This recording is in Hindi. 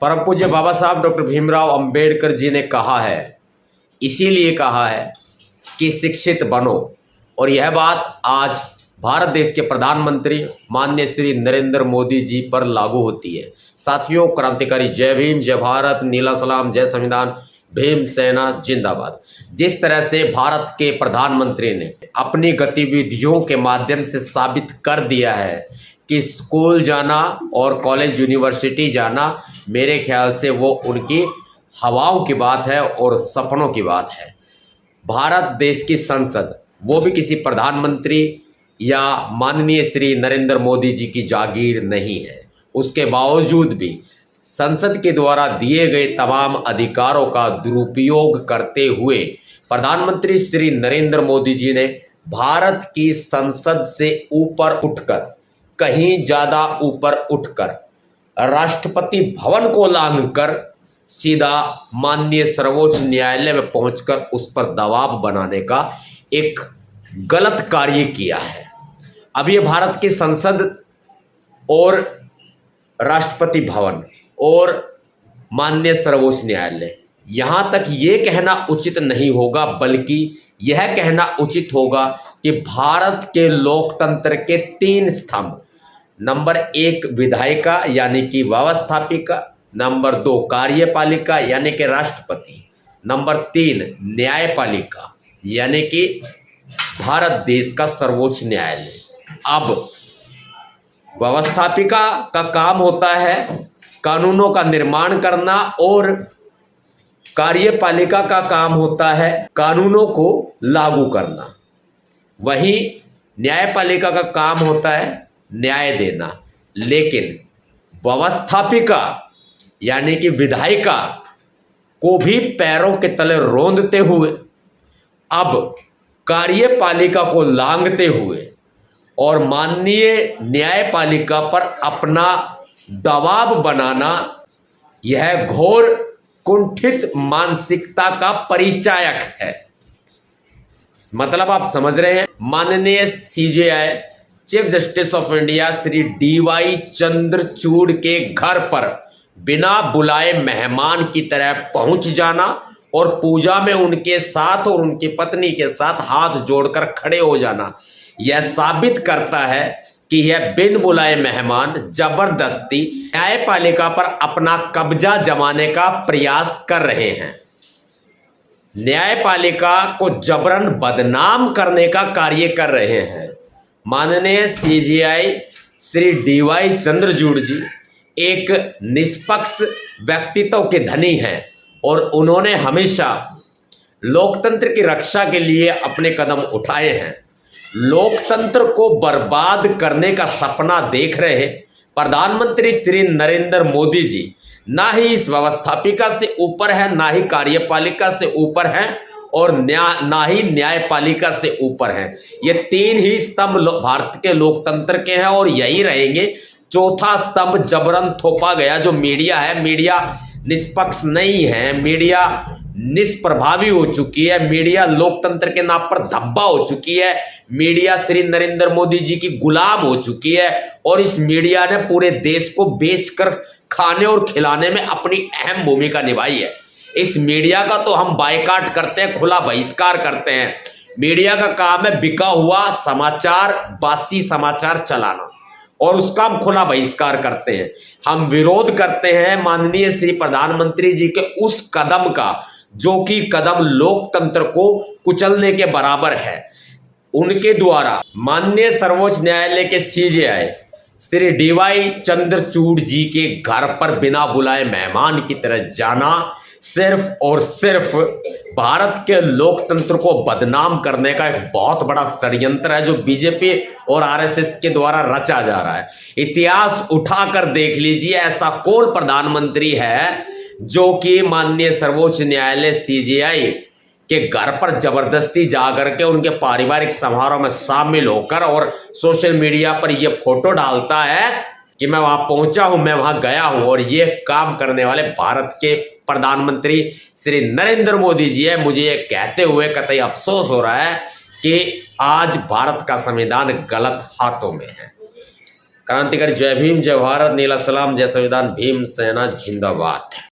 परम पूज्य बाबा साहब डॉक्टर भीमराव अंबेडकर जी ने कहा है, इसीलिए कहा है कि शिक्षित बनो। और यह बात आज भारत देश के प्रधानमंत्री माननीय श्री नरेंद्र मोदी जी पर लागू होती है। साथियों, क्रांतिकारी जय भीम, जय भारत, नीला सलाम, जय संविधान, भीम सेना जिंदाबाद। जिस तरह से भारत के प्रधानमंत्री ने अपनी गतिविधियों के माध्यम से साबित कर दिया है कि स्कूल जाना और कॉलेज यूनिवर्सिटी जाना, मेरे ख्याल से वो उनकी हवाओं की बात है और सपनों की बात है। भारत देश की संसद, वो भी किसी प्रधानमंत्री या माननीय श्री नरेंद्र मोदी जी की जागीर नहीं है। उसके बावजूद भी संसद के द्वारा दिए गए तमाम अधिकारों का दुरुपयोग करते हुए प्रधानमंत्री श्री नरेंद्र मोदी जी ने भारत की संसद से ऊपर उठकर, कहीं ज्यादा ऊपर उठकर, राष्ट्रपति भवन को लांघकर सीधा माननीय सर्वोच्च न्यायालय में पहुंचकर उस पर दबाव बनाने का एक गलत कार्य किया है। अब ये भारत की संसद और राष्ट्रपति भवन और माननीय सर्वोच्च न्यायालय, यहां तक ये कहना उचित नहीं होगा, बल्कि यह कहना उचित होगा कि भारत के लोकतंत्र के 3 स्तंभ, नंबर 1 विधायिका यानी कि व्यवस्थापिका, नंबर 2 कार्यपालिका यानी कि राष्ट्रपति, नंबर 3 न्यायपालिका यानी कि भारत देश का सर्वोच्च न्यायालय। अब व्यवस्थापिका का काम होता है कानूनों का निर्माण करना और कार्यपालिका का काम होता है कानूनों को लागू करना। वहीं न्यायपालिका का काम होता है न्याय देना। लेकिन व्यवस्थापिका यानी कि विधायिका को भी पैरों के तले रौंदते हुए, अब कार्यपालिका को लांघते हुए और माननीय न्यायपालिका पर अपना दबाव बनाना, यह घोर कुंठित मानसिकता का परिचायक है। मतलब आप समझ रहे हैं। माननीय CJI chief justice of India Shri DY Chandrachud के घर पर बिना बुलाए मेहमान की तरह पहुंच जाना और पूजा में उनके साथ और उनकी पत्नी के साथ हाथ जोड़कर खड़े हो जाना, यह साबित करता है कि यह बिन बुलाए मेहमान जबरदस्ती न्यायपालिका पर अपना कब्जा जमाने का प्रयास कर रहे हैं। न्यायपालिका को जबरन बदनाम करने का कार्य कर रहे हैं। माननीय सीजेआई श्री DY चंद्रचूड़ जी एक निष्पक्ष व्यक्तित्व के धनी हैं और उन्होंने हमेशा लोकतंत्र की रक्षा के लिए अपने कदम उठाए हैं। लोकतंत्र को बर्बाद करने का सपना देख रहे प्रधानमंत्री श्री नरेंद्र मोदी जी ना ही इस व्यवस्थापिका से ऊपर है, ना ही कार्यपालिका से ऊपर है और ना ही न्यायपालिका से ऊपर है। ये 3 ही स्तंभ भारत के लोकतंत्र के हैं और यही रहेंगे। चौथा स्तंभ जबरन थोपा गया जो मीडिया है। मीडिया निष्पक्ष नहीं है, मीडिया निष्प्रभावी हो चुकी है, मीडिया लोकतंत्र के नाम पर धब्बा हो चुकी है, मीडिया श्री नरेंद्र मोदी जी की गुलाम हो चुकी है और इस मीडिया ने पूरे देश को बेचकर खाने और खिलाने में अपनी अहम भूमिका निभाई है। इस मीडिया का तो हम बायकॉट करते हैं, खुला बहिष्कार करते हैं। मीडिया का काम है बिका हुआ समाचार, बासी समाचार चलाना और उसका हम खुला बहिष्कार करते हैं। हम विरोध करते हैं माननीय श्री प्रधानमंत्री जी के उस कदम का जो कि कदम लोकतंत्र को कुचलने के बराबर है। उनके द्वारा माननीय सर्वोच्च न्यायालय के सीजेआई श्री DY चंद्रचूड़ जी के घर पर बिना बुलाए मेहमान की तरह जाना सिर्फ और सिर्फ भारत के लोकतंत्र को बदनाम करने का एक बहुत बड़ा षड्यंत्र है जो बीजेपी और RSS के द्वारा रचा जा रहा है। इतिहास उठाकर देख लीजिए, ऐसा कौन प्रधानमंत्री है जो कि माननीय सर्वोच्च न्यायालय CJI के घर पर जबरदस्ती जा करके उनके पारिवारिक समारोह में शामिल होकर और सोशल मीडिया पर यह फोटो डालता है कि मैं वहां पहुंचा हूं, मैं वहां गया हूं। और ये काम करने वाले भारत के प्रधानमंत्री श्री नरेंद्र मोदी जी है। मुझे ये कहते हुए कतई अफसोस हो रहा है कि आज भारत का संविधान गलत हाथों में है। क्रांतिकारी जय भीम, जय भारत, नीला सलाम, जय संविधान, भीम सेना जिंदाबाद।